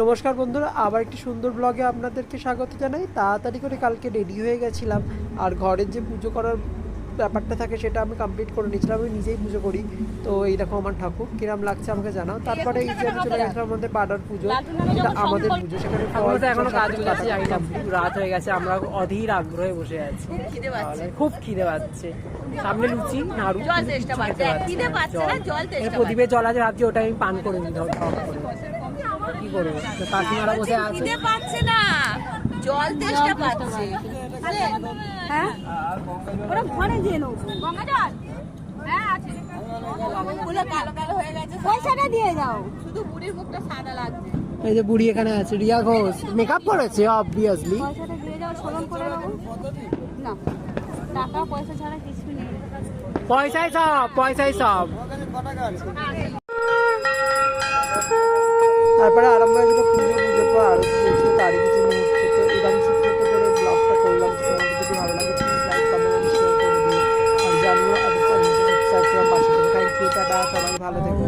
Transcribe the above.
নমস্কার বন্ধুরা, আবার একটি সুন্দর ব্লগে আপনাদেরকে স্বাগত জানাই। তাড়াতাড়ি করে কালকে রেডি হয়ে গেছিলাম, আর ঘরের যে পুজো করার ব্যাপারটা থাকে সেটা আমি কমপ্লিট করে নিয়েছিলাম। আমি নিজেই পুজো করি। তো এই দেখো আমার ঠাকুর কিরম লাগছে আমাকে জানাও। তারপরে এই যে আমি চলে গেছিলাম আমাদের পাড়ার পুজো, এটা আমাদের পুজো, সেখানে এখনো কাজ করেছি, রাত হয়ে গেছে, আমরা অধীর আগ্রহে বসে আছি। খুব খিদে পাচ্ছে। সামনে লুচি নাড়ু প্রদীপের জল আছে, ভাবছি ওটা আমি পান করে নিই। কি করবো, কাকিমারা বসে আছে, জল তেষ্টা পাচ্ছে। হ্যাঁ ওরা ঘরে দিয়ে নেবো গঙ্গা জল। হ্যাঁ আছে, ওগুলো কালো কালো হয়ে গেছে, পয়সাটা দিয়ে যাও। শুধু বুড়ির মুখটা সাদা লাগছে। এই যে বুড়ি এখানে আছে, রিয়া ঘোষ মেকআপ করেছে অবভিয়াসলি। পয়সাটা দিয়ে যাও, শোধন করে নেবো না। টাকা পয়সা ছাড়া কিছু নেই, পয়সাই সব, পয়সাই সব। তারপরে আরম্ভ হয়ে গেল পুজো। পুজোর পর আরো চলছিল, তারই কিছু মুহূর্ত। তো এরকম ছোট ছোট করে ব্লগটা করলাম। তোমাদের যদি ভালো লাগে প্লিজ লাইক কমেন্ট শেয়ার করে দিও, আর জানিও আর চ্যানেলটা সাবস্ক্রাইব করে পাশে থেকো। থ্যাংক ইউ, টাটা, সবাই ভালো থেকো।